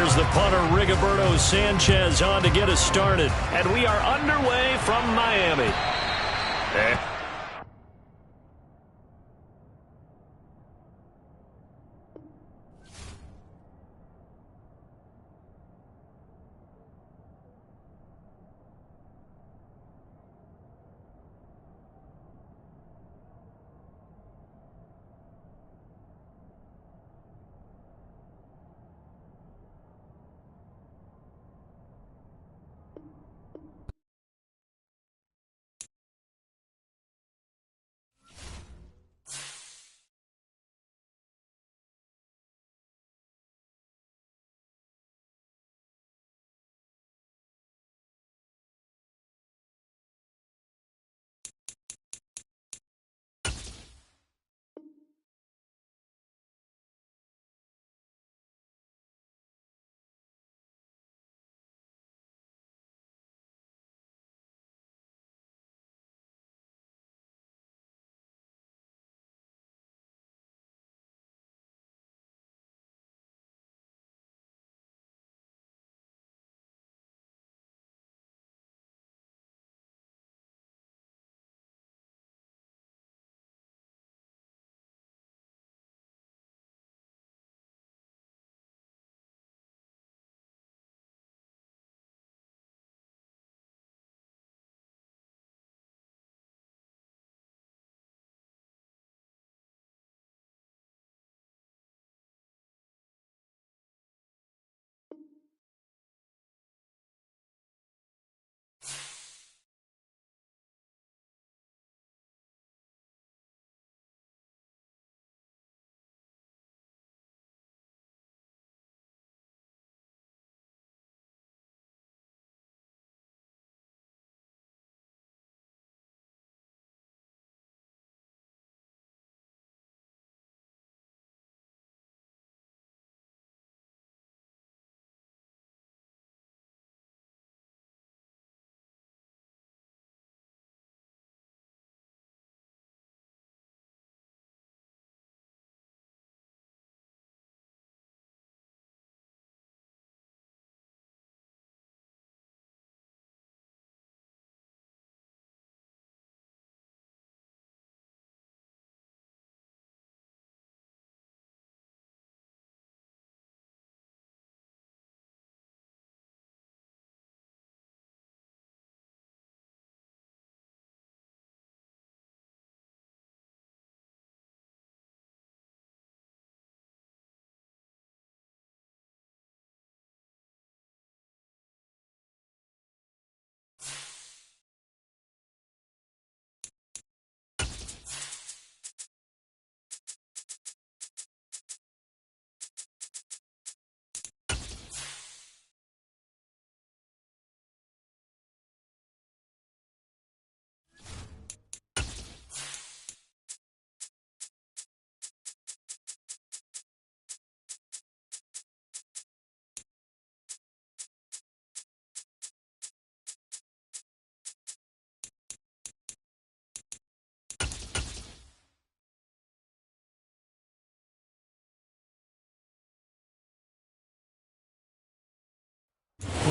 Here's the punter, Rigoberto Sanchez, on to get us started. And we are underway from Miami.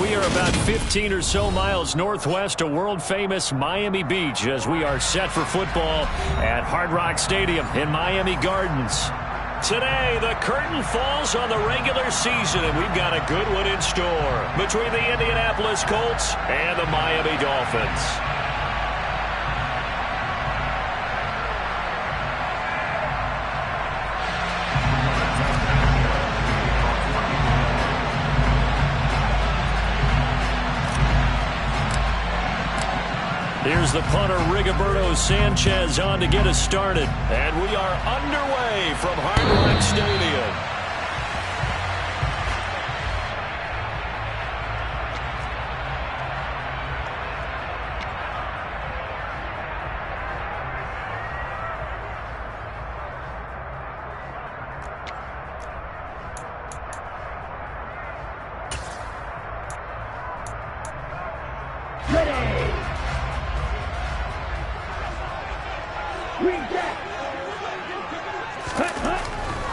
We are about 15 or so miles northwest of world-famous Miami Beach as we are set for football at Hard Rock Stadium in Miami Gardens. Today, the curtain falls on the regular season, and we've got a good one in store between the Indianapolis Colts and the Miami Dolphins. Here's the punter, Rigoberto Sanchez, on to get us started. And we are underway from Hard Rock Stadium.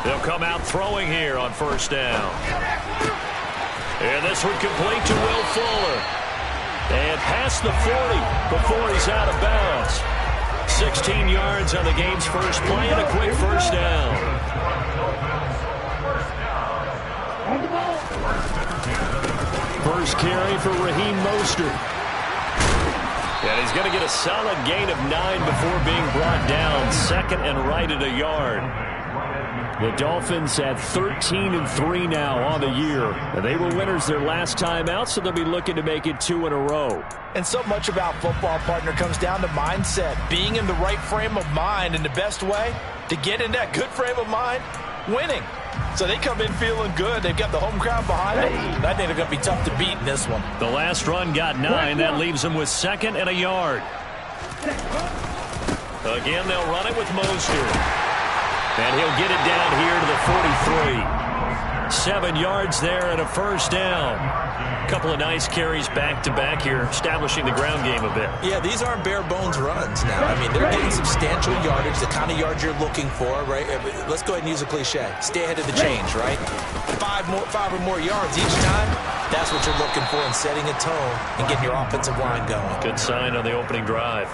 They'll come out throwing here on first down. And this one complete to Will Fuller. And past the 40 before he's out of bounds. 16 yards on the game's first play and a quick first down. First carry for Raheem Mostert. And he's going to get a solid gain of 9 before being brought down. Second and right at a yard. The Dolphins at 13-3 now on the year. And they were winners their last time out, so they'll be looking to make it 2 in a row. And so much about football, partner, comes down to mindset. Being in the right frame of mind, and the best way to get in that good frame of mind, winning. So they come in feeling good. They've got the home crowd behind them. I think they're going to be tough to beat in this one. The last run got 9. That leaves them with 2nd and a yard. Again, they'll run it with Mostert. And he'll get it down here to the 43. 7 yards there and a first down. A couple of nice carries back-to-back here, establishing the ground game a bit. Yeah, these aren't bare-bones runs now. I mean, they're getting substantial yardage, the kind of yards you're looking for, right? Let's go ahead and use a cliche. Stay ahead of the change, right? 5 or more yards each time. That's what you're looking for in setting a tone and getting your offensive line going. Good sign on the opening drive.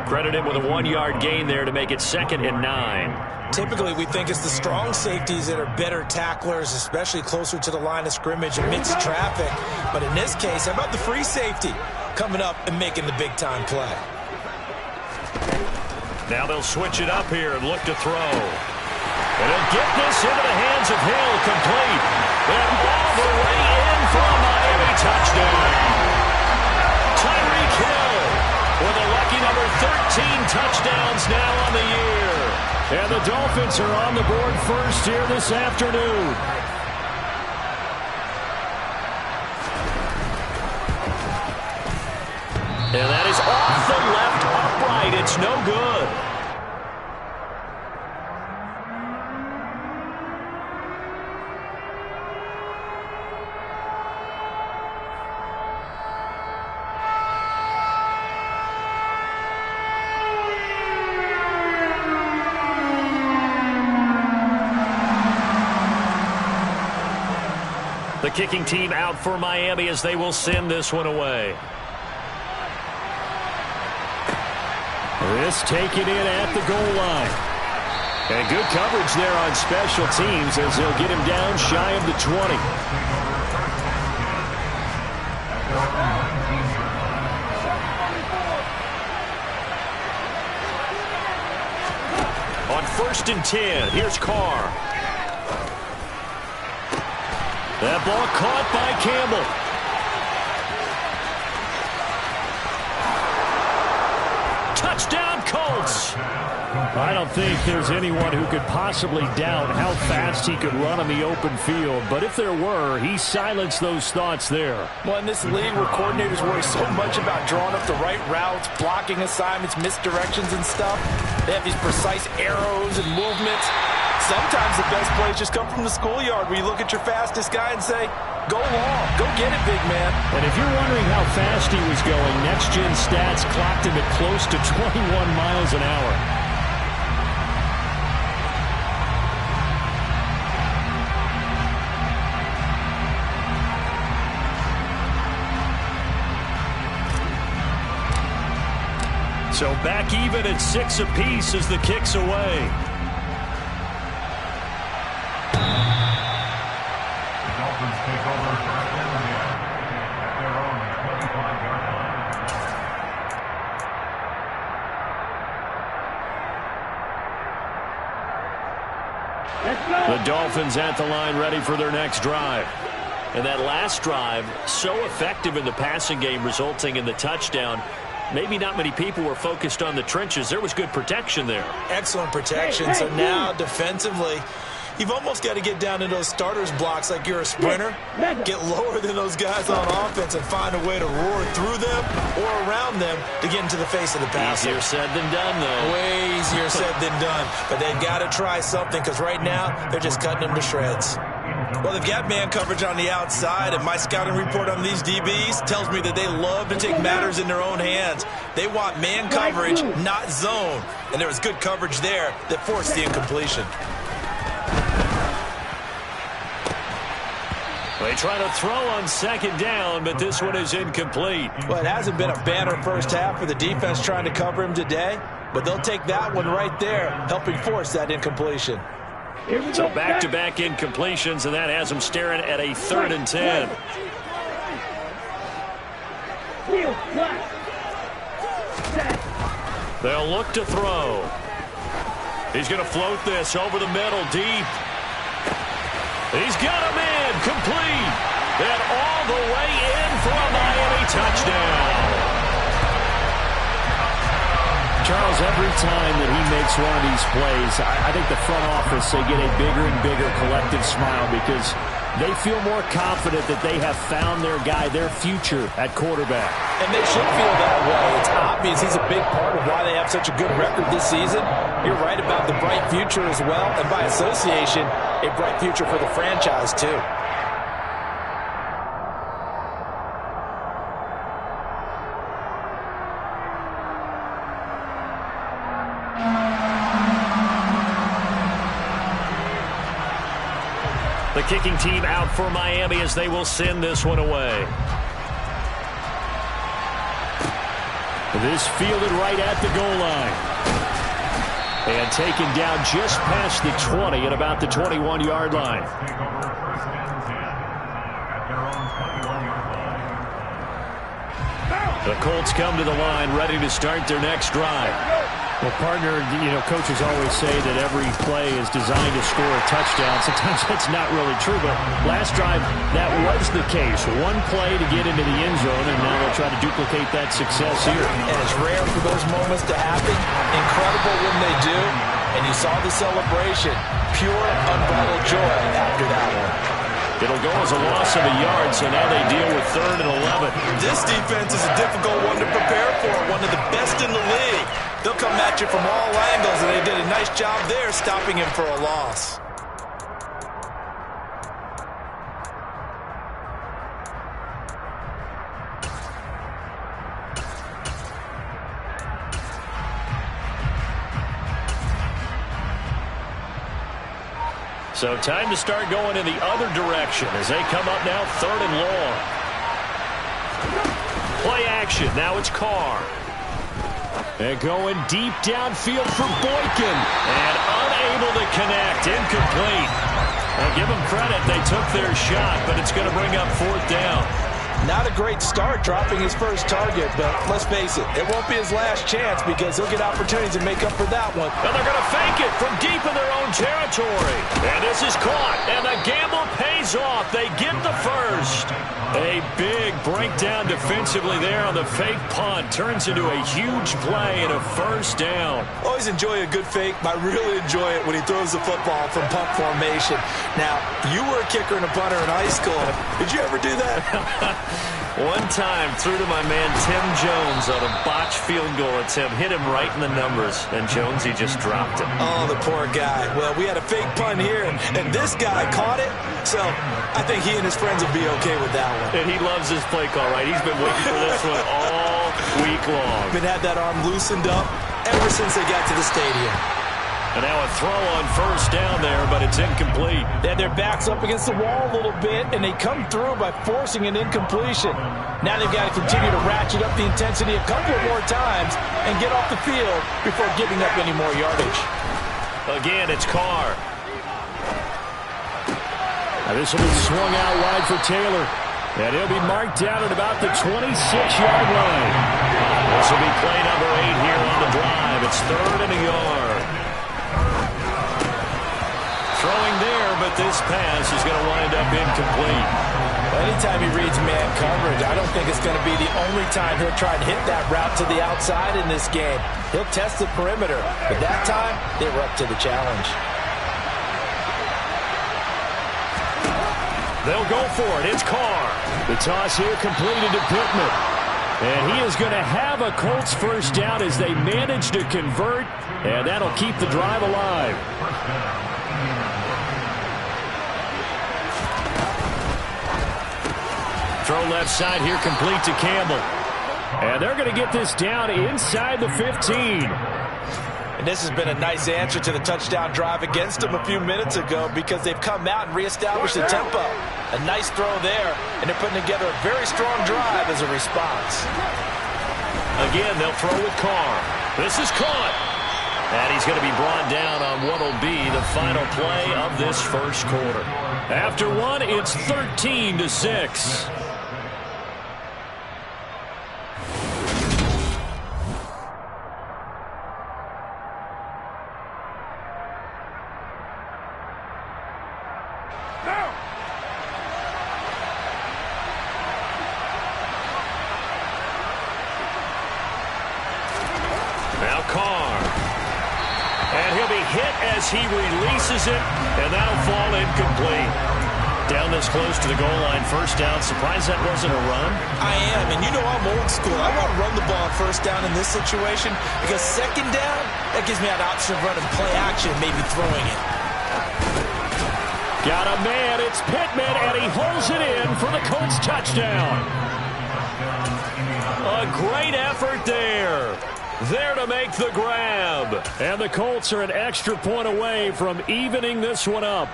Credit him with a 1-yard gain there to make it 2nd and 9. Typically, we think it's the strong safeties that are better tacklers, especially closer to the line of scrimmage amidst traffic. But in this case, how about the free safety coming up and making the big-time play? Now they'll switch it up here and look to throw. And he'll get this into the hands of Hill, complete. And all the way in for a Miami touchdown. Tyreek Hill with a lucky number 13 touchdowns now on the year. And the Dolphins are on the board first here this afternoon. And that is off the left upright. It's no good. The kicking team out for Miami as they will send this one away. This taken in at the goal line. And good coverage there on special teams as they'll get him down shy of the 20. On 1st and 10, here's Carr. That ball caught by Campbell. Touchdown, Colts. I don't think there's anyone who could possibly doubt how fast he could run on the open field. But if there were, he silenced those thoughts there. Well, in this league where coordinators worry so much about drawing up the right routes, blocking assignments, misdirections and stuff, they have these precise arrows and movements. Sometimes the best plays just come from the schoolyard where you look at your fastest guy and say, go long, go get it, big man. And if you're wondering how fast he was going, Next Gen Stats clocked him at close to 21 miles an hour. So back even at 6 apiece as the kick's away. The Dolphins at the line ready for their next drive. And that last drive, so effective in the passing game, resulting in the touchdown. Maybe not many people were focused on the trenches. There was good protection there. Excellent protection. So now defensively, you've almost got to get down to those starters blocks like you're a sprinter. Get lower than those guys on offense and find a way to roar through them or around them to get into the face of the passer. Easier said than done, though. Way easier said than done. But they've got to try something because right now they're just cutting them to shreds. Well, they've got man coverage on the outside, and my scouting report on these DBs tells me that they love to take matters in their own hands. They want man coverage, not zone. And there was good coverage there that forced the incompletion. They try to throw on second down, but this one is incomplete. Well, it hasn't been a banner first half for the defense trying to cover him today, but they'll take that one right there, helping force that incompletion. So back-to-back incompletions, and that has them staring at a 3rd and 10. They'll look to throw. He's going to float this over the middle, deep. He's got him in, complete, and all the way in for a Miami touchdown. Charles, every time that he makes one of these plays, I think the front office, they get a bigger and bigger collective smile because they feel more confident that they have found their guy, their future at quarterback. And they should feel that way. It's obvious he's a big part of why they have such a good record this season. You're right about the bright future as well, and by association, a bright future for the franchise too. The kicking team out for Miami as they will send this one away. This fielded right at the goal line. And taken down just past the 20 at about the 21-yard line. The Colts come to the line ready to start their next drive. Well, partner, coaches always say that every play is designed to score a touchdown. Sometimes that's not really true, but last drive, that was the case. One play to get into the end zone, and now they'll try to duplicate that success here. And it's rare for those moments to happen. Incredible when they do. And you saw the celebration. Pure, unbridled joy after that one. It'll go as a loss of a yard, so now they deal with 3rd and 11. This defense is a difficult one to prepare for, one of the best in the league. They'll come at you from all angles, and they did a nice job there stopping him for a loss. So time to start going in the other direction as they come up now 3rd and long. Play action. Now it's Carr. And going deep downfield for Boykin. And unable to connect. Incomplete. Well, give them credit. They took their shot, but it's going to bring up 4th down. Not a great start dropping his first target, but let's face it, it won't be his last chance because he'll get opportunities to make up for that one. And they're going to fake it from deep in their own territory. And this is caught, and the gamble pays off. They get the first. A big breakdown defensively there on the fake punt. Turns into a huge play and a 1st down. Always enjoy a good fake, but I really enjoy it when he throws the football from punt formation. Now, you were a kicker and a punter in high school. Did you ever do that? One time, threw to my man Tim Jones on a botched field goal attempt. Hit him right in the numbers. And Jones, he just dropped it. Oh, the poor guy. Well, we had a fake punt here, and this guy caught it. So I think he and his friends will be okay with that one. And he loves his play call, right? He's been waiting for this one all week long. Been had that arm loosened up ever since they got to the stadium. And now a throw on 1st down there, but it's incomplete. They had their backs up against the wall a little bit, and they come through by forcing an incompletion. Now they've got to continue to ratchet up the intensity a couple of more times and get off the field before giving up any more yardage. Again, it's Carr. Now this will be swung out wide for Taylor. And he'll be marked down at about the 26-yard line. This will be play number 8 here on the drive. It's 3rd and a yard. Throwing there, but this pass is going to wind up incomplete. Well, anytime he reads man coverage, I don't think it's going to be the only time he'll try and hit that route to the outside in this game. He'll test the perimeter, but that time, they were up to the challenge. They'll go for it. It's Carr. The toss here completed to Pittman. And he is going to have a Colts 1st down as they manage to convert, and that'll keep the drive alive. Throw left side here complete to Campbell. And they're going to get this down inside the 15. And this has been a nice answer to the touchdown drive against them a few minutes ago because they've come out and reestablished the tempo. A nice throw there, and they're putting together a very strong drive as a response. Again, they'll throw with Carr. This is caught. And he's going to be brought down on what will be the final play of this first quarter. After one, it's 13-6. Now Carr. And he'll be hit as he releases it, and that'll fall incomplete. Down this close to the goal line, first down. Surprised that wasn't a run? I am, and you know I'm old school. I want to run the ball on first down in this situation because second down, that gives me an option of running play action, maybe throwing it. Got a man, it's Pittman, and he holds it in for the Colts touchdown. A great effort there. There to make the grab. And the Colts are an extra point away from evening this one up.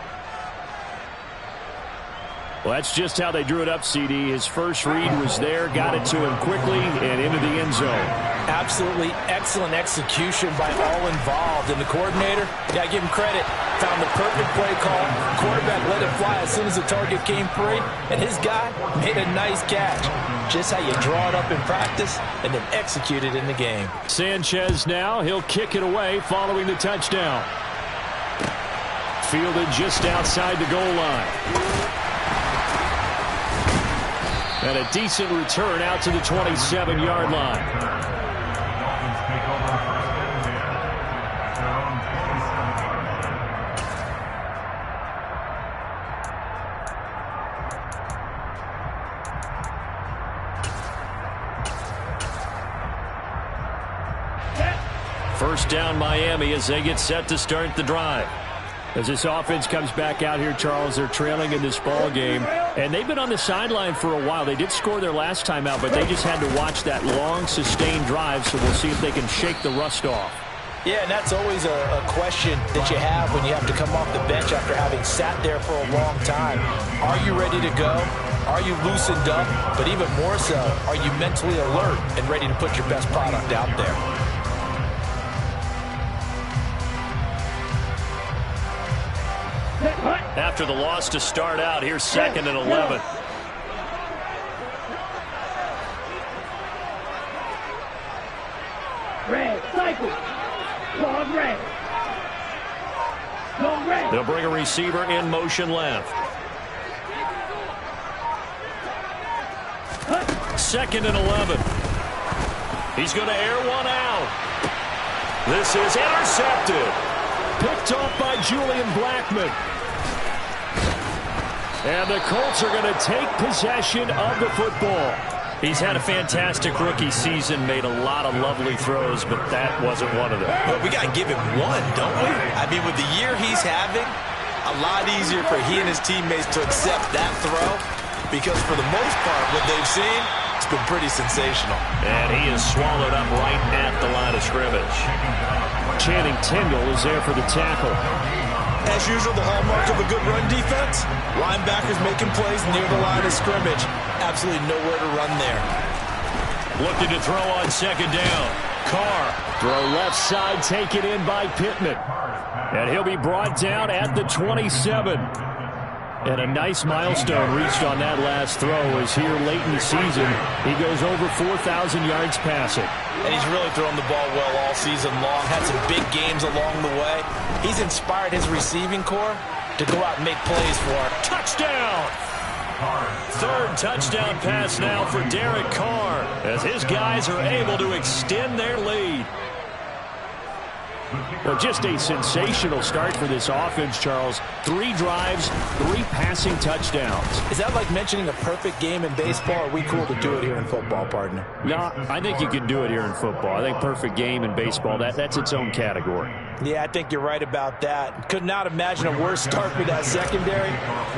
Well, that's just how they drew it up, CD. His first read was there, got it to him quickly, and into the end zone. Absolutely excellent execution by all involved. And the coordinator, yeah, give him credit, found the perfect play call. Quarterback let it fly as soon as the target came free, and his guy made a nice catch. Just how you draw it up in practice and then execute it in the game. Sanchez now, he'll kick it away following the touchdown. Fielded just outside the goal line. And a decent return out to the 27-yard line. First down Miami as they get set to start the drive. As this offense comes back out here, Charles, they're trailing in this ball game. And they've been on the sideline for a while. They did score their last time out, but they just had to watch that long, sustained drive, so we'll see if they can shake the rust off. Yeah, and that's always a question that you have when you have to come off the bench after having sat there for a long time. Are you ready to go? Are you loosened up? But even more so, are you mentally alert and ready to put your best product out there? After the loss to start out, here's 2nd and 11. Red, cycle. Long red. Long red. They'll bring a receiver in motion left. 2nd and 11. He's going to air one out. This is intercepted. Picked off by Julian Blackmon. And the Colts are going to take possession of the football. He's had a fantastic rookie season, made a lot of lovely throws, but that wasn't one of them. Well, we got to give him one, don't we? I mean, with the year he's having, a lot easier for he and his teammates to accept that throw because for the most part, what they've seen, it's been pretty sensational. And he is swallowed up right at the line of scrimmage. Channing Tindall is there for the tackle. As usual, the hallmark of a good run defense, linebackers making plays near the line of scrimmage. Absolutely nowhere to run there. Looking to throw on 2nd down. Carr. Throw left side, taken in by Pittman. And he'll be brought down at the 27. And a nice milestone reached on that last throw as here late in the season, he goes over 4,000 yards passing. And he's really thrown the ball well all season long. Had some big games along the way. He's inspired his receiving corps to go out and make plays for him. Touchdown! 3rd touchdown pass now for Derek Carr as his guys are able to extend their lead. Well, just a sensational start for this offense, Charles. 3 drives, 3 passing touchdowns. Is that like mentioning a perfect game in baseball? Or are we cool to do it here in football, partner? No, I think you can do it here in football. I think perfect game in baseball, that's its own category. Yeah, I think you're right about that. Could not imagine a worse start for that secondary.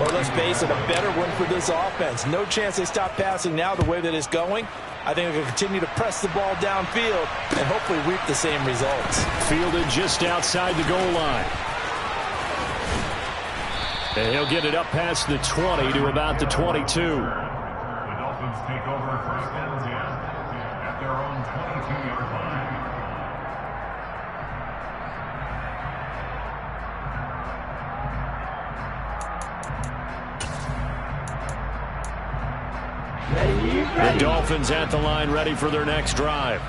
Or let's face it, a better one for this offense. No chance they stop passing now the way that it's going. I think they'll continue to press the ball downfield and hopefully reap the same results. Fielded just outside the goal line. And he'll get it up past the 20 to about the 22. The Dolphins take over first and 10 at their own 22-yard line. The Dolphins at the line, ready for their next drive.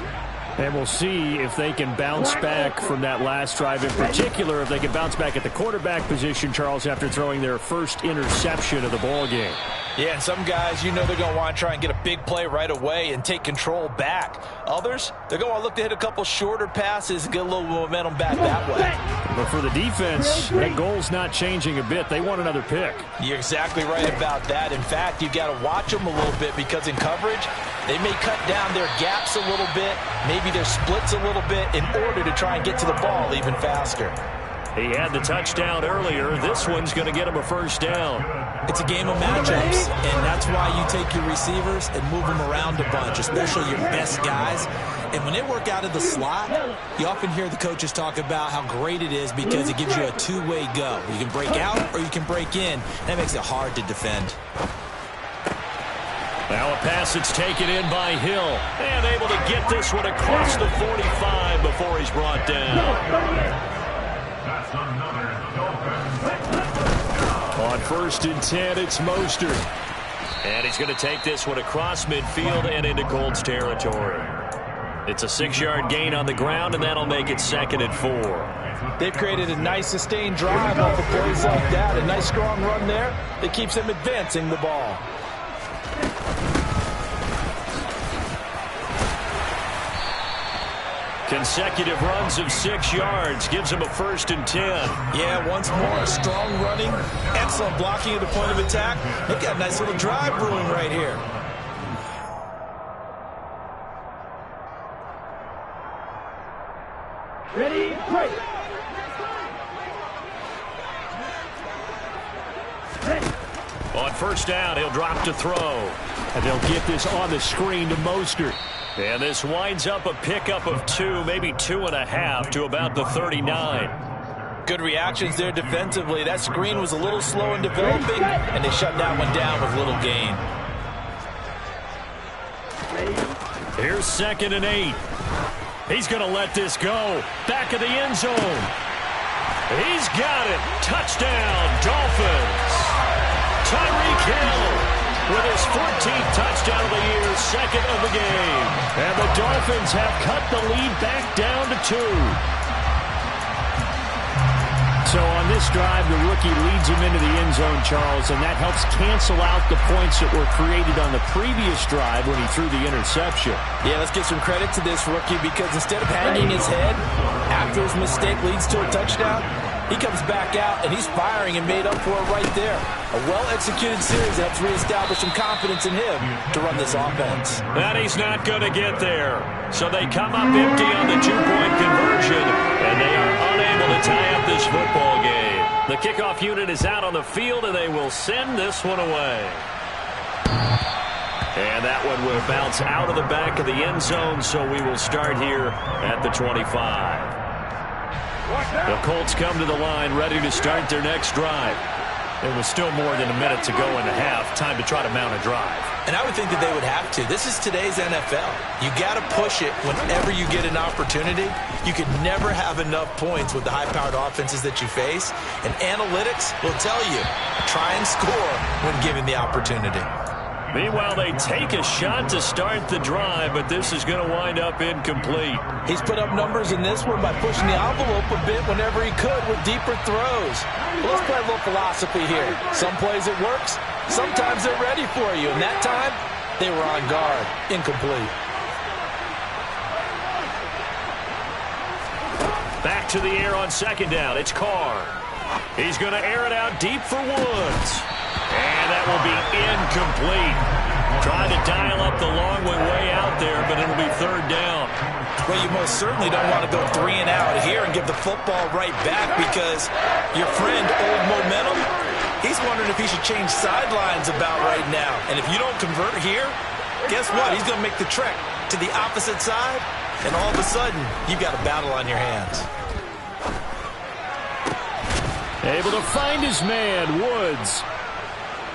And we'll see if they can bounce back from that last drive, in particular if they can bounce back at the quarterback position, Charles, after throwing their first interception of the ball game. Yeah, and some guys, you know they're going to want to try and get a big play right away and take control back. Others, they're going to want to look to hit a couple shorter passes and get a little momentum back that way. But for the defense, that goal's not changing a bit. They want another pick. You're exactly right about that. In fact, you've got to watch them a little bit because in coverage, they may cut down their gaps a little bit, maybe their splits a little bit in order to try and get to the ball even faster. He had the touchdown earlier. This one's going to get him a first down. It's a game of matchups, and that's why you take your receivers and move them around a bunch, especially your best guys. And when they work out of the slot, you often hear the coaches talk about how great it is because it gives you a two-way go. You can break out or you can break in. That makes it hard to defend. Now a pass that's taken in by Hill. And able to get this one across the 45 before he's brought down. That's another Dolphins. On first and 10, it's Mostert. And he's going to take this one across midfield and into Colts territory. It's a 6-yard gain on the ground, and that'll make it 2nd and 4. They've created a nice sustained drive off of plays like that. A nice strong run there that keeps them advancing the ball. Consecutive runs of 6 yards gives him a 1st and 10. Yeah, once more, strong running, excellent blocking at the point of attack. They've got a nice little drive brewing right here. Ready, break. On first down, he'll drop to throw. And they'll get this on the screen to Mostert. And this winds up a pickup of 2, maybe 2.5 to about the 39. Good reactions there defensively. That screen was a little slow in developing, and they shut that one down with little gain. Here's 2nd and 8. He's going to let this go. Back of the end zone. He's got it. Touchdown, Dolphins. Tyreek Hill with his 14th touchdown of the year, 2nd of the game. And the Dolphins have cut the lead back down to 2. So on this drive, the rookie leads him into the end zone, Charles, and that helps cancel out the points that were created on the previous drive when he threw the interception. Yeah, let's give some credit to this rookie because instead of hanging his head after his mistake leads to a touchdown, he comes back out and he's firing and made up for it right there. A well-executed series helps reestablish some confidence in him to run this offense. And he's not going to get there. So they come up empty on the 2-point conversion, and they are unable to tie up this football game. The kickoff unit is out on the field, and they will send this one away. And that one will bounce out of the back of the end zone, so we will start here at the 25. The Colts come to the line ready to start their next drive. There was still more than a minute to go in the half. Time to try to mount a drive. And I would think that they would have to. This is today's NFL. You got to push it whenever you get an opportunity. You can never have enough points with the high-powered offenses that you face. And analytics will tell you, try and score when given the opportunity. Meanwhile, they take a shot to start the drive, but this is going to wind up incomplete. He's put up numbers in this one by pushing the envelope a bit whenever he could with deeper throws. Well, let's play a little philosophy here. Some plays it works, sometimes they're ready for you. And that time, they were on guard. Incomplete. Back to the air on 2nd down. It's Carr. He's going to air it out deep for Woods. And that will be incomplete. Trying to dial up the long way out there, but it'll be 3rd down. Well, you most certainly don't want to go 3 and out here and give the football right back because your friend, Old Momentum, he's wondering if he should change sidelines about right now. And if you don't convert here, guess what? He's going to make the trek to the opposite side, and all of a sudden, you've got a battle on your hands. Able to find his man, Woods.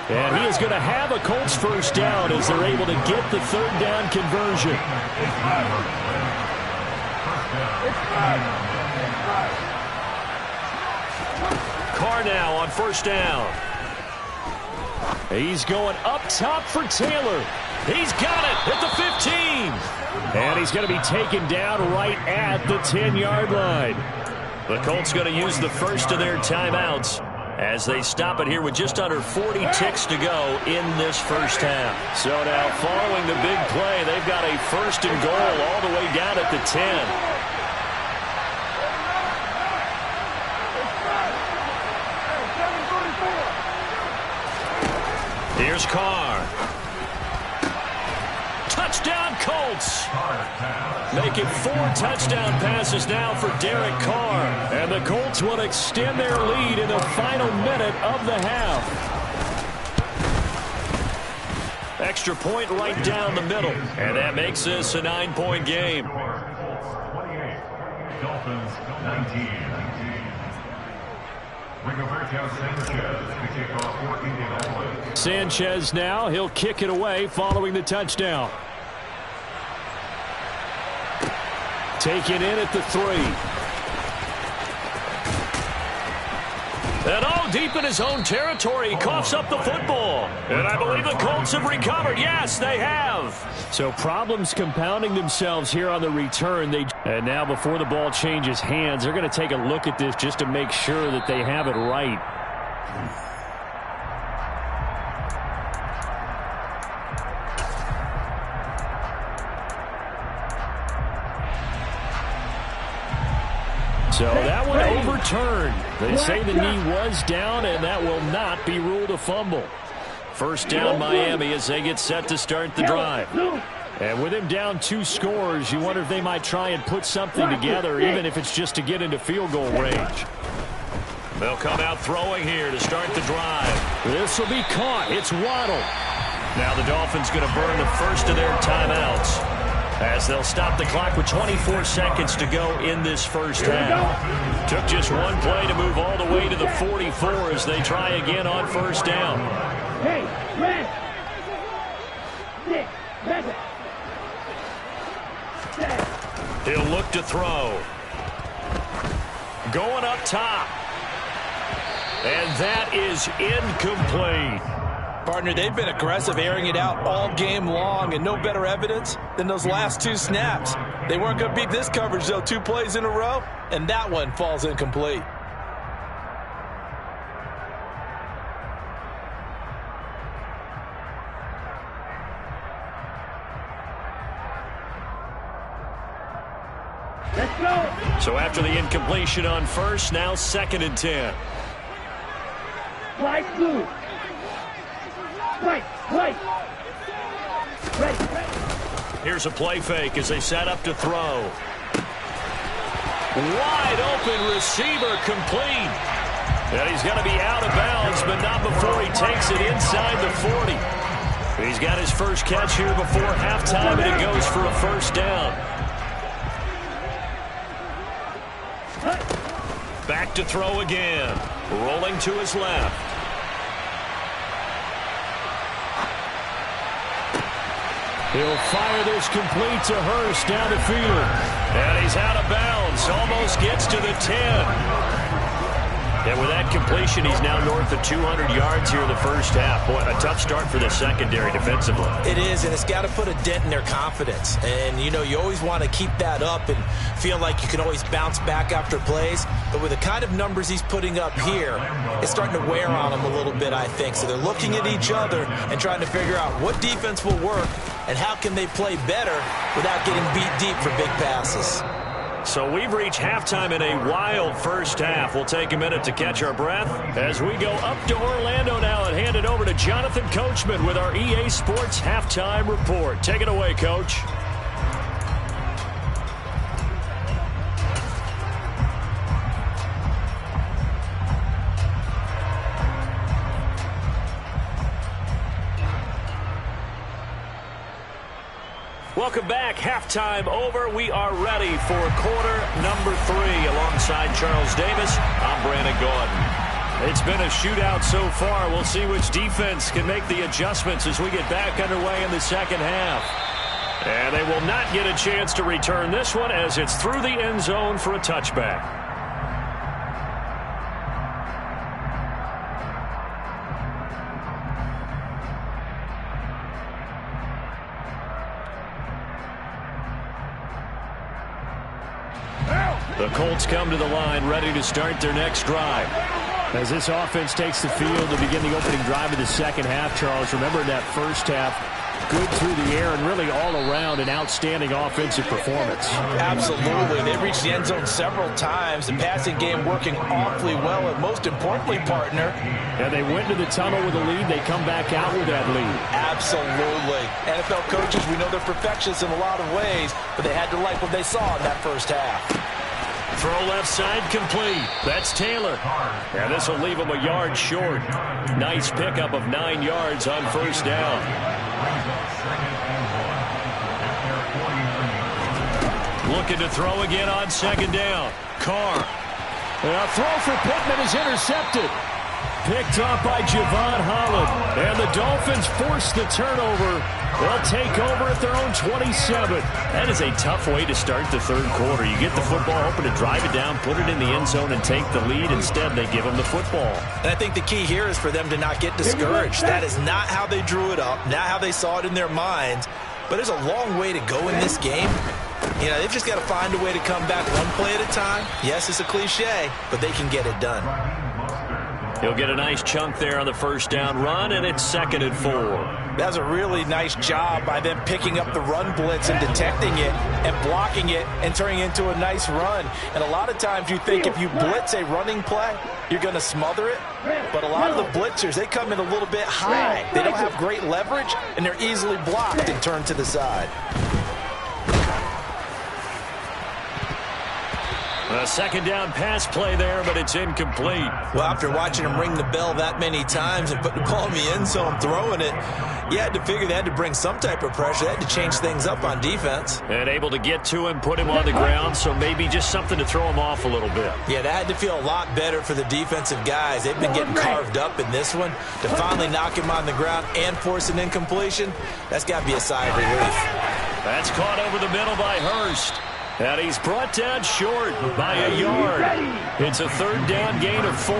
And he is going to have a Colts first down as they're able to get the third down conversion. Carr now on first down. He's going up top for Taylor. He's got it at the 15. And he's going to be taken down right at the 10-yard line. The Colts going to use the first of their timeouts as they stop it here with just under 40 ticks to go in this first half. So now following the big play, they've got a first and goal all the way down at the 10. Here's Carr. Touchdown Colts. Make it 4 touchdown passes now for Derek Carr. And the Colts will extend their lead in the final minute of the half. Extra point right down the middle. And that makes this a 9-point game. Colts 28, Dolphins 19. Rigoberto Sanchez to kick off 14-0. Sanchez now, he'll kick it away following the touchdown. Taken in at the 3. And all deep in his own territory, he coughs up the football. And I believe the Colts have recovered. Yes, they have. So problems compounding themselves here on the return. And now before the ball changes hands, they're going to take a look at this just to make sure that they have it right. So that one overturned. They say the knee was down, and that will not be ruled a fumble. First down Miami as they get set to start the drive. And with him down 2 scores, you wonder if they might try and put something together, even if it's just to get into field goal range. They'll come out throwing here to start the drive. This will be caught. It's Waddle. Now the Dolphins going to burn the first of their timeouts as they'll stop the clock with 24 seconds to go in this first half. Took just one play to move all the way to the 44 as they try again on first down. Hey, red. He'll look to throw. Going up top. And that is incomplete. Partner, they've been aggressive, airing it out all game long, and no better evidence than those last 2 snaps. They weren't going to beat this coverage, though, 2 plays in a row, and that one falls incomplete. Let's go. So after the incompletion on first, now 2nd and 10. White blue. Right. Here's a play fake as they set up to throw. Wide open receiver complete. And he's going to be out of bounds, but not before he takes it inside the 40. He's got his first catch here before halftime, and it goes for a first down. Back to throw again. Rolling to his left. He'll fire this complete to Hurst down the field. And he's out of bounds. Almost gets to the 10. And with that completion, he's now north of 200 yards here in the first half. Boy, a tough start for the secondary defensively. It is, and it's got to put a dent in their confidence. And, you know, you always want to keep that up and feel like you can always bounce back after plays. But with the kind of numbers he's putting up here, it's starting to wear on them a little bit, I think. So they're looking at each other and trying to figure out what defense will work and how can they play better without getting beat deep for big passes. So we've reached halftime in a wild first half. We'll take a minute to catch our breath as we go up to Orlando now and hand it over to Jonathan Coachman with our EA Sports Halftime Report. Take it away, Coach. Welcome back. Halftime over. We are ready for quarter number 3. Alongside Charles Davis, I'm Brandon Gaudin. It's been a shootout so far. We'll see which defense can make the adjustments as we get back underway in the second half. And they will not get a chance to return this one as it's through the end zone for a touchback. The Colts come to the line ready to start their next drive. As this offense takes the field to begin the opening drive of the second half, Charles, remember in that first half, good through the air and really all around an outstanding offensive performance. Absolutely. They reached the end zone several times. The passing game working awfully well, and most importantly, partner. And they went to the tunnel with a lead. They come back out with that lead. Absolutely. NFL coaches, we know they're perfectionists in a lot of ways, but they had to like what they saw in that first half. Throw left side complete. That's Taylor. And this will leave him a yard short. Nice pickup of 9 yards on first down. Looking to throw again on second down. Carr. A throw for Pittman is intercepted. Picked off by Javon Holland. And the Dolphins force the turnover. They'll take over at their own 27. That is a tough way to start the third quarter. You get the football, hoping to drive it down, put it in the end zone, and take the lead. Instead, they give them the football. And I think the key here is for them to not get discouraged. That is not how they drew it up, not how they saw it in their minds. But there's a long way to go in this game. You know, they've just got to find a way to come back one play at a time. Yes, it's a cliche, but they can get it done. He'll get a nice chunk there on the first down run, and it's 2nd and 4. That was a really nice job by them picking up the run blitz and detecting it and blocking it and turning it into a nice run. And a lot of times you think if you blitz a running play, you're going to smother it. But a lot of the blitzers, they come in a little bit high. They don't have great leverage, and they're easily blocked and turned to the side. A second down pass play there, but it's incomplete. Well, after watching him ring the bell that many times and put the ball in the end zone, throwing it, you had to figure they had to bring some type of pressure. They had to change things up on defense. And able to get to him, put him on the ground, so maybe just something to throw him off a little bit. Yeah, that had to feel a lot better for the defensive guys. They've been getting carved up in this one. To finally knock him on the ground and force an incompletion, that's got to be a sigh of relief. That's caught over the middle by Hurst. And he's brought down short by a yard. It's a third down gain of 4.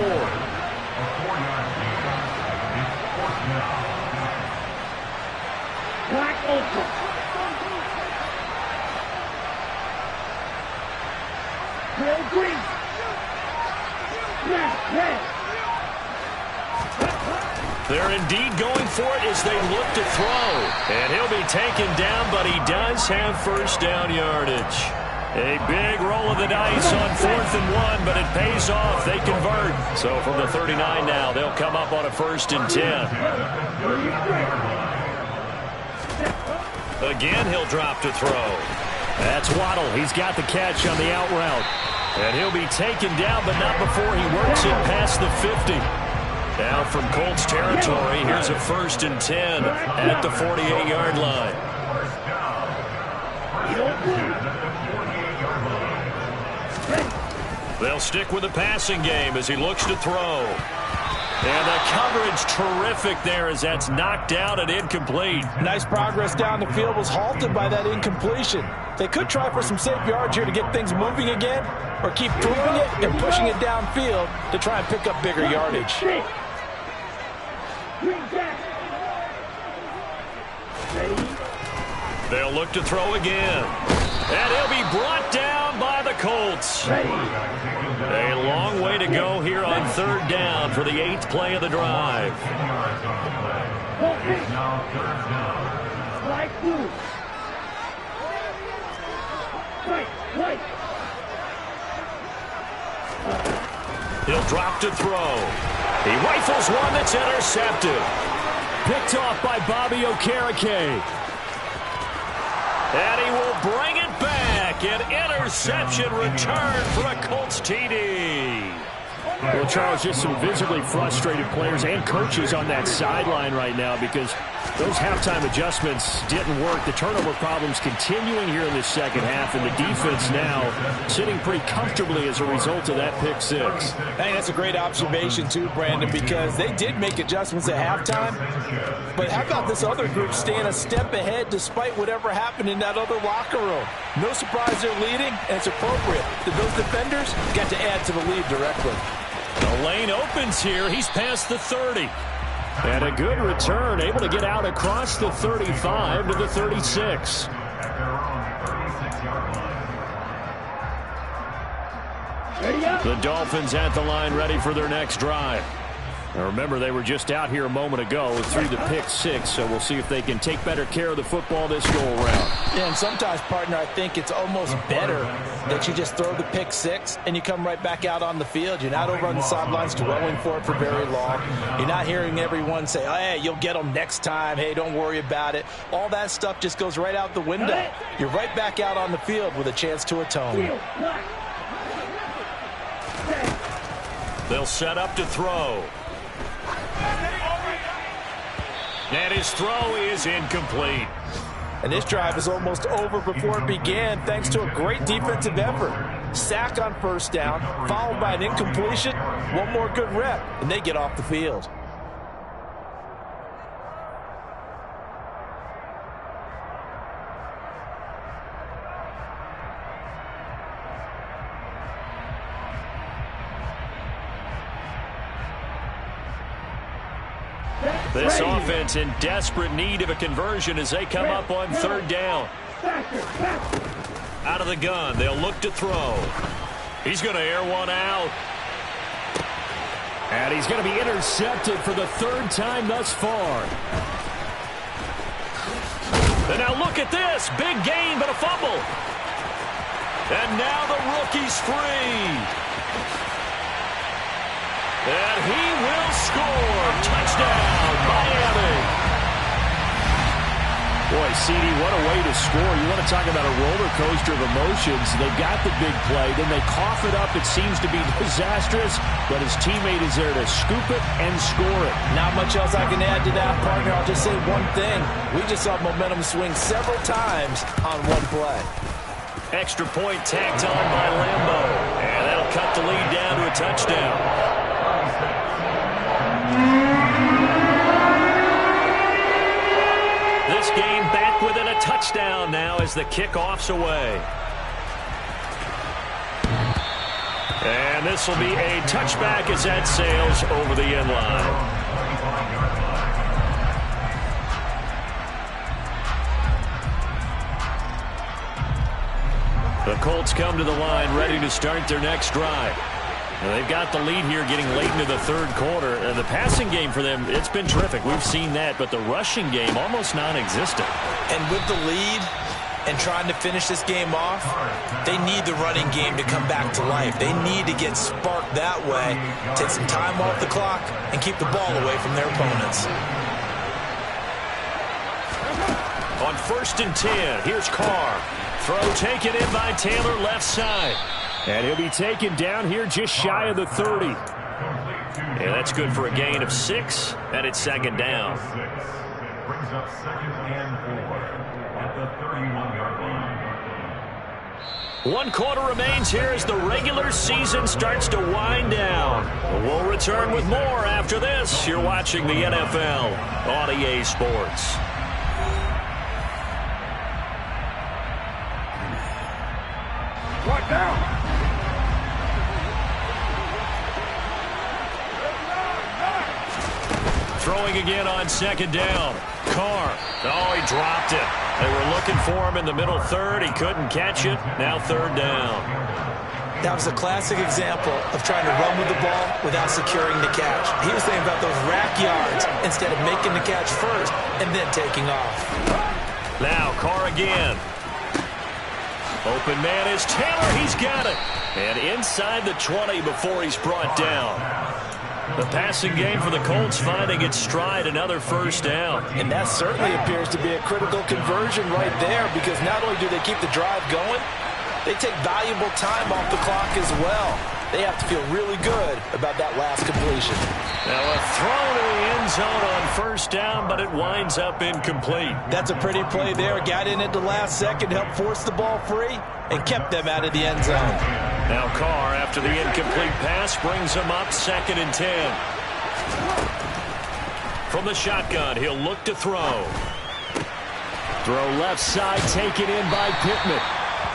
Black Ultra. Red, green. Red. They're indeed going for it as they look to throw. And he'll be taken down, but he does have first down yardage. A big roll of the dice on 4th and 1, but it pays off. They convert. So from the 39 now, they'll come up on a 1st and 10. Again, he'll drop to throw. That's Waddle. He's got the catch on the out route. And he'll be taken down, but not before he works it past the 50. Now from Colts territory, here's a 1st and 10 at the 48-yard line. They'll stick with the passing game as he looks to throw. And the coverage terrific there as that's knocked out and incomplete. Nice progress down the field was halted by that incompletion. They could try for some safe yards here to get things moving again, or keep throwing it and pushing it downfield to try and pick up bigger yardage. They'll look to throw again. And he'll be brought down by the Colts. A long way to go here on 3rd down for the 8th play of the drive. He'll drop to throw. He rifles one that's intercepted. Picked off by Bobby Okereke. And he will bring it back. An interception return for a Colts TD. Well, Charles, just some visibly frustrated players and coaches on that sideline right now because those halftime adjustments didn't work. The turnover problems continuing here in the second half, and the defense now sitting pretty comfortably as a result of that pick six. Hey, that's a great observation too, Brandon, because they did make adjustments at halftime. But how about this other group staying a step ahead despite whatever happened in that other locker room? No surprise they're leading, and it's appropriate that those defenders got to add to the lead directly. The lane opens here. He's past the 30. And a good return, able to get out across the 35 to the 36. The Dolphins at the line, ready for their next drive. Now remember, they were just out here a moment ago through the pick six, so we'll see if they can take better care of the football this go-around. Yeah, and sometimes, partner, I think it's almost better that you just throw the pick six and you come right back out on the field. You're not over on the sidelines dwelling for it for very long. You're not hearing everyone say, oh, hey, you'll get them next time. Hey, don't worry about it. All that stuff just goes right out the window. You're right back out on the field with a chance to atone. They'll set up to throw. And his throw is incomplete. And this drive is almost over before it began thanks to a great defensive effort. Sack on first down, followed by an incompletion. One more good rep, and they get off the field. This offense in desperate need of a conversion as they come up on third down. Out of the gun, they'll look to throw. He's going to air one out. And he's going to be intercepted for the third time thus far. And now look at this. Big gain, but a fumble. And now the rookie's free. And he will score. Touchdown, Miami. Boy, CD, what a way to score. You want to talk about a roller coaster of emotions. They got the big play, then they cough it up. It seems to be disastrous, but his teammate is there to scoop it and score it. Not much else I can add to that, partner. I'll just say one thing. We just saw momentum swing several times on one play. Extra point tacked on by Lambo. And that'll cut the lead down to a touchdown. This game back within a touchdown now as the kickoff's away. And this will be a touchback as that sails over the end line. The Colts come to the line ready to start their next drive. Now they've got the lead here getting late into the third quarter. The passing game for them, it's been terrific. We've seen that, but the rushing game almost non-existent. And with the lead and trying to finish this game off, they need the running game to come back to life. They need to get sparked that way, take some time off the clock, and keep the ball away from their opponents. On 1st and 10, here's Carr. Throw taken in by Taylor, left side. And he'll be taken down here just shy of the 30. Yeah, that's good for a gain of 6, and it's second down. Brings up 2nd and 4 at the 31-yard line. 1 quarter remains here as the regular season starts to wind down. We'll return with more after this. You're watching the NFL on EA Sports. Right now. Throwing again on 2nd down. Carr. Oh, he dropped it. They were looking for him in the middle third. He couldn't catch it. Now 3rd down. That was a classic example of trying to run with the ball without securing the catch. He was thinking about those rack yards instead of making the catch first and then taking off. Now Carr again. Open man is Taylor. He's got it. And inside the 20 before he's brought down. The passing game for the Colts finding its stride, another 1st down. And that certainly appears to be a critical conversion right there, because not only do they keep the drive going, they take valuable time off the clock as well. they have to feel really good about that last completion. Now a throw to the end zone on first down, but it winds up incomplete. That's a pretty play there. Got in at the last second, helped force the ball free, and kept them out of the end zone. Now Carr, after the incomplete pass, brings him up 2nd and 10. From the shotgun, he'll look to throw. Throw left side, taken in by Pittman.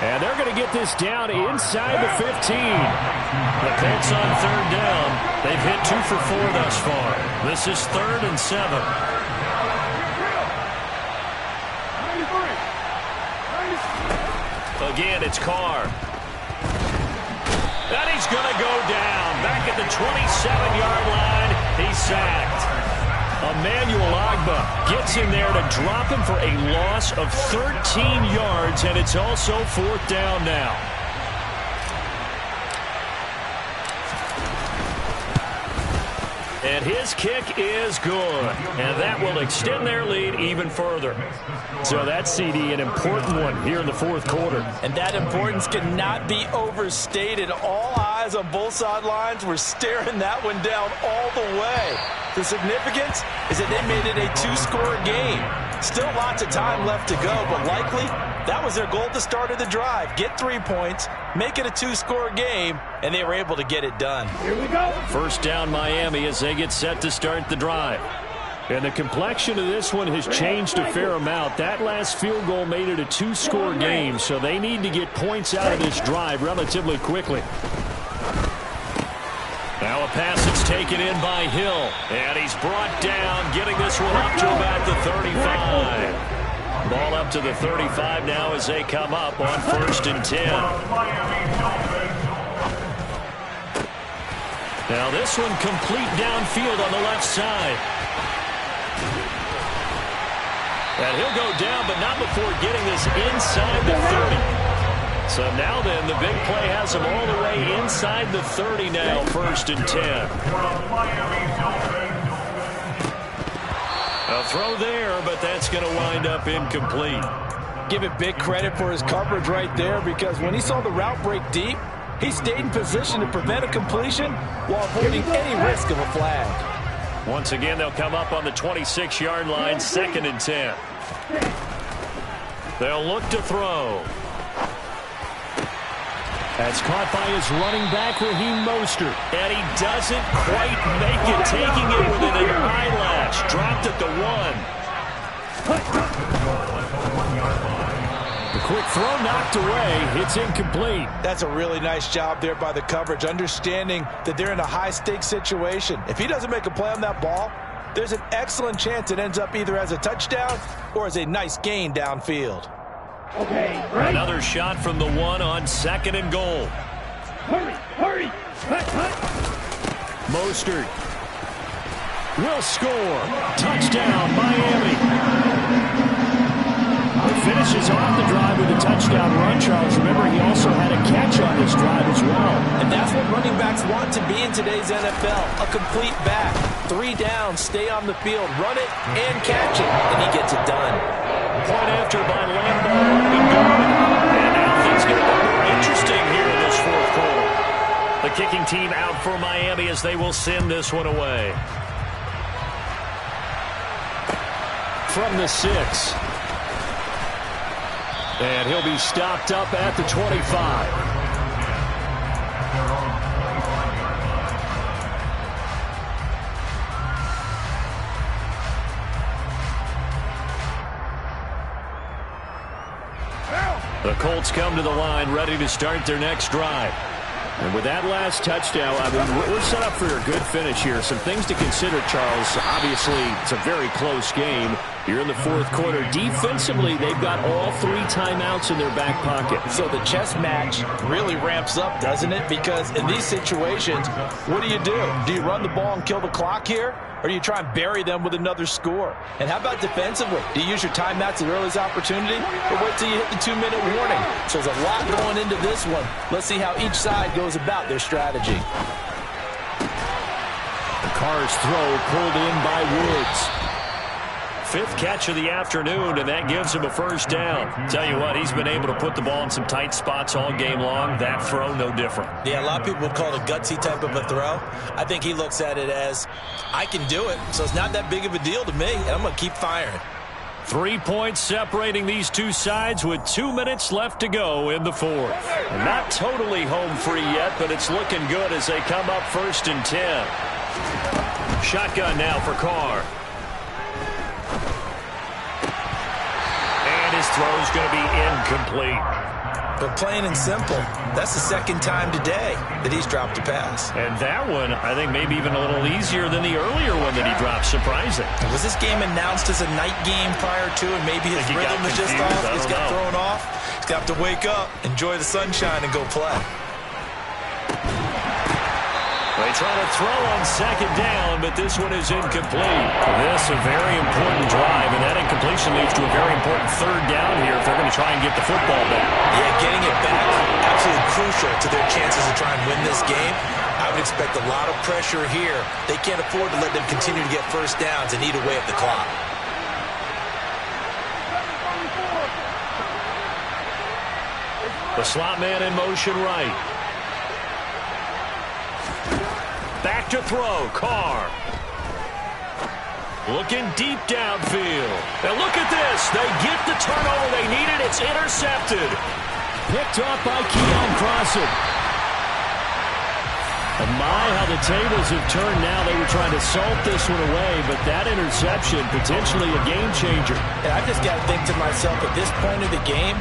And they're going to get this down inside the 15. The Pits on 3rd down. They've hit 2 for 4 thus far. This is 3rd and 7. Again, it's Carr. And he's going to go down. Back at the 27-yard line. He's sacked. Emmanuel Ogbah gets in there to drop him for a loss of 13 yards, and it's also 4th down now. And his kick is good, and that will extend their lead even further. So that's, CD, an important one here in the 4th quarter. And that importance cannot be overstated. All eyes on both sidelines were staring that one down all the way. The significance is that they made it a 2-score game. Still lots of time left to go, but likely that was their goal at the start of the drive. Get 3 points, make it a 2-score game, and they were able to get it done. Here we go. First down Miami as they get set to start the drive. And the complexion of this one has changed a fair amount. That last field goal made it a 2-score game, so they need to get points out of this drive relatively quickly. Now a pass that's taken in by Hill. And he's brought down, getting this one up to about the 35. Ball up to the 35 now as they come up on 1st and 10. Now this one complete downfield on the left side. And he'll go down, but not before getting this inside the 30. So now then, the big play has him all the way inside the 30 now, 1st and 10. A throw there, but that's going to wind up incomplete. Give it big credit for his coverage right there, because when he saw the route break deep, he stayed in position to prevent a completion while avoiding any risk of a flag. Once again, they'll come up on the 26-yard line, 2nd and 10. They'll look to throw. That's caught by his running back, Raheem Mostert. And he doesn't quite make it, taking it within an eyelash. Dropped at the 1. The quick throw knocked away. It's incomplete. That's a really nice job there by the coverage, understanding that they're in a high-stakes situation. If he doesn't make a play on that ball, there's an excellent chance it ends up either as a touchdown or as a nice gain downfield. Okay, right. Another shot from the 1 on 2nd and goal. Hurry, hurry. Cut. Mostert will score. Touchdown, Miami. He finishes off the drive with a touchdown run, Charles. Remember, he also had a catch on this drive as well. And that's what running backs want to be in today's NFL, a complete back. 3 down, stay on the field, run it, and catch it, and he gets it done. Point after by Lambeau. And now things get a little more interesting here in this 4th quarter. The kicking team out for Miami as they will send this one away. From the 6. And he'll be stopped up at the 25. The Colts come to the line ready to start their next drive. And with that last touchdown, I mean, we're set up for a good finish here. Some things to consider, Charles. Obviously, it's a very close game. You're in the 4th quarter. Defensively, they've got all 3 timeouts in their back pocket. So the chess match really ramps up, doesn't it? Because in these situations, what do? Do you run the ball and kill the clock here? Or do you try and bury them with another score? And how about defensively? Do you use your timeouts at earliest opportunity? Or wait till you hit the 2-minute warning? So there's a lot going into this one. Let's see how each side goes about their strategy. The Carr's throw pulled in by Woods. fifth catch of the afternoon, and that gives him a first down. Tell you what, he's been able to put the ball in some tight spots all game long. That throw, no different. Yeah, a lot of people would call it a gutsy type of a throw. I think he looks at it as, I can do it, so it's not that big of a deal to me, and I'm going to keep firing. 3 points separating these two sides with 2 minutes left to go in the fourth. Not totally home free yet, but it's looking good as they come up 1st and 10. Shotgun now for Carr. And his throw's going to be incomplete. But plain and simple, that's the second time today that he's dropped a pass. And that one, I think, maybe even a little easier than the earlier one that he dropped. Surprising. Was this game announced as a night game prior to, and maybe his rhythm is just off? He's got thrown off. He's got to wake up, enjoy the sunshine, and go play. They try to throw on second down, but this one is incomplete. This a very important drive, and that incompletion leads to a very important third down here if they're going to try and get the football back. Yeah, getting it back, absolutely crucial to their chances to try and win this game. I would expect a lot of pressure here. They can't afford to let them continue to get first downs and eat away at the clock. The slot man in motion right. Back to throw, Carr. Looking deep downfield. Now look at this. They get the turnover they needed. It's intercepted. Picked up by Keon Crossen. And my, how the tables have turned now. They were trying to salt this one away, but that interception, potentially a game changer. And I just got to think to myself, at this point of the game,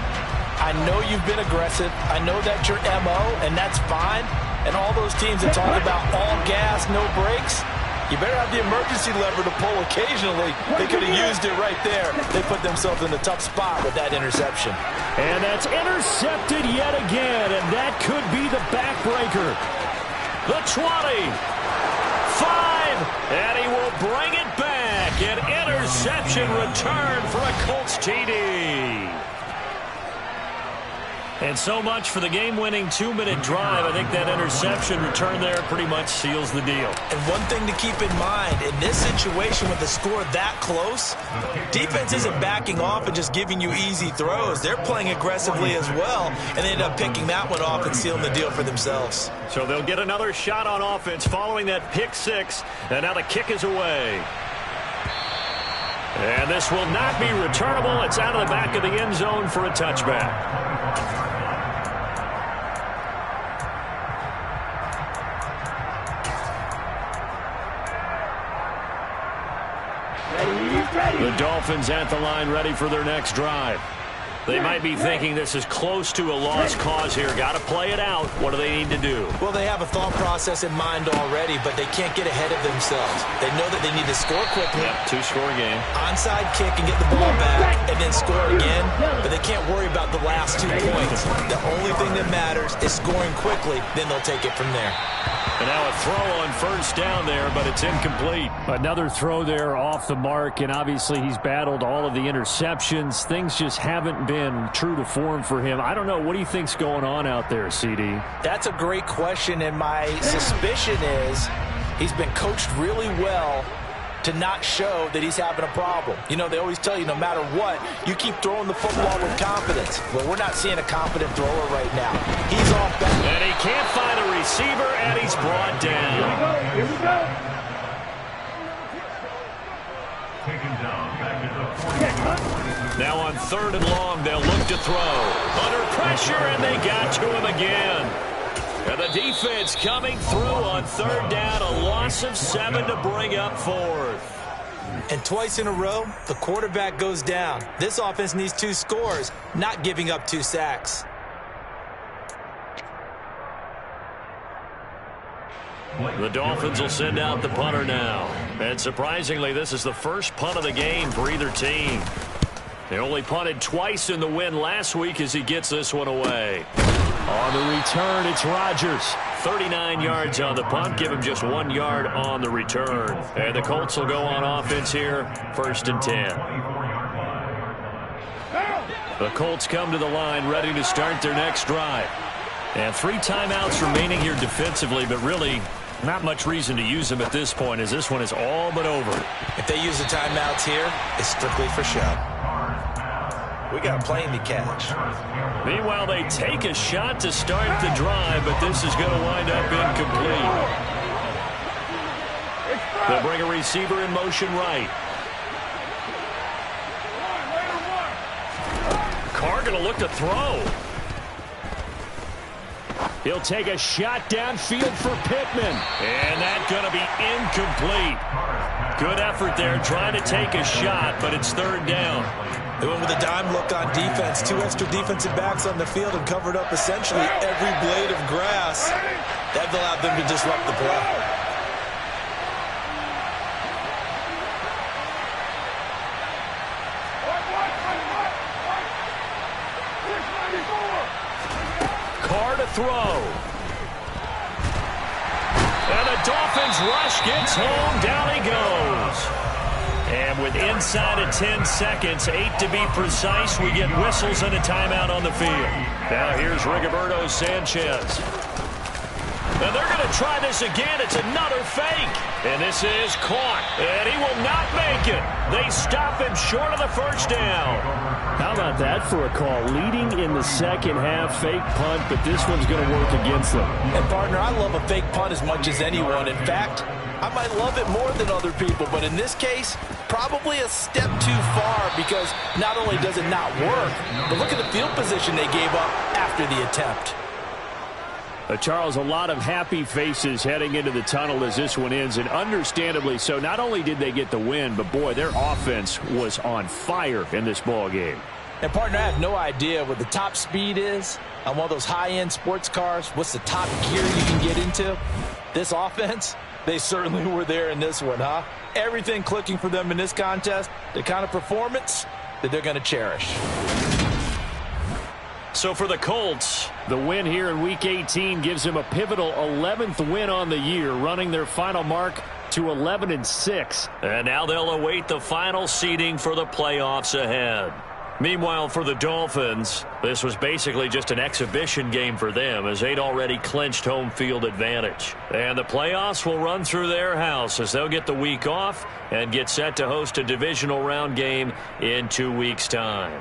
I know you've been aggressive. I know that's your MO, and that's fine. And all those teams that talk about all gas, no brakes, you better have the emergency lever to pull occasionally. They could have used it right there. They put themselves in a tough spot with that interception. And that's intercepted yet again, and that could be the backbreaker. The 20, 5, and he will bring it back. An interception return for a Colts TD. And so much for the game-winning 2-minute drive. I think that interception return there pretty much seals the deal. And one thing to keep in mind, in this situation with the score that close, defense isn't backing off and just giving you easy throws. They're playing aggressively as well, and they end up picking that one off and sealing the deal for themselves. So they'll get another shot on offense following that pick six, and now the kick is away. And this will not be returnable. It's out of the back of the end zone for a touchback. The Dolphins at the line ready for their next drive. They might be thinking this is close to a lost cause here. Got to play it out. What do they need to do? Well, they have a thought process in mind already, but they can't get ahead of themselves. They know that they need to score quickly. Yep, two-score game. Onside kick and get the ball back and then score again, but they can't worry about the last 2 points. The only thing that matters is scoring quickly, then they'll take it from there. And now a throw on first down there, but it's incomplete. Another throw there off the mark, and obviously he's battled all of the interceptions. Things just haven't been true to form for him. I don't know. What do you think's going on out there, CD? That's a great question, and my suspicion is he's been coached really well to not show that he's having a problem. You know, they always tell you no matter what, you keep throwing the football with confidence. Well, we're not seeing a confident thrower right now. He's off back. And he can't find a receiver, and he's brought down. Here we go. Taken down back at the 40. Now on 3rd and long, they'll look to throw. Under pressure, and they got to him again. And the defense coming through on 3rd down, a loss of 7 to bring up 4th. And twice in a row, the quarterback goes down. This offense needs 2 scores, not giving up 2 sacks. The Dolphins will send out the punter now. And surprisingly, this is the first punt of the game for either team. They only punted twice in the win last week as he gets this one away. On the return, it's Rodgers. 39 yards on the punt. Give him just 1 yard on the return. And the Colts will go on offense here, 1st and 10. The Colts come to the line ready to start their next drive. And 3 timeouts remaining here defensively, but really Not much reason to use him at this point, as this one is all but over. If they use the timeouts here, it's strictly for show. We got a plane to catch. Meanwhile, they take a shot to start the drive, but this is going to wind up incomplete. They'll bring a receiver in motion right. Carr going to look to throw. He'll take a shot downfield for Pittman. And that's going to be incomplete. Good effort there trying to take a shot, but it's third down. They went with a dime look on defense. 2 extra defensive backs on the field and covered up essentially every blade of grass. That allowed them to disrupt the play. Carr to throw. And the Dolphins rush gets home. Down he goes. And with inside of 10 seconds, 8 to be precise, we get whistles and a timeout on the field. Now here's Rigoberto Sanchez. And they're going to try this again. It's another fake. And this is caught. And he will not make it. They stop him short of the first down. How about that for a call? Leading in the second half, fake punt, but this one's going to work against them. And, partner, I love a fake punt as much as anyone. In fact, I might love it more than other people, but in this case, probably a step too far because not only does it not work, but look at the field position they gave up after the attempt. Charles, a lot of happy faces heading into the tunnel as this one ends, and understandably so. Not only did they get the win, but, boy, their offense was on fire in this ball game. And, partner, I have no idea what the top speed is on one of those high-end sports cars. What's the top gear you can get into? This offense, they certainly were there in this one, huh? Everything clicking for them in this contest, the kind of performance that they're going to cherish. So for the Colts, the win here in Week 18 gives them a pivotal 11th win on the year, running their final mark to 11-6. And now they'll await the final seeding for the playoffs ahead. Meanwhile, for the Dolphins, this was basically just an exhibition game for them as they'd already clinched home field advantage. And the playoffs will run through their house as they'll get the week off and get set to host a divisional round game in 2 weeks' time.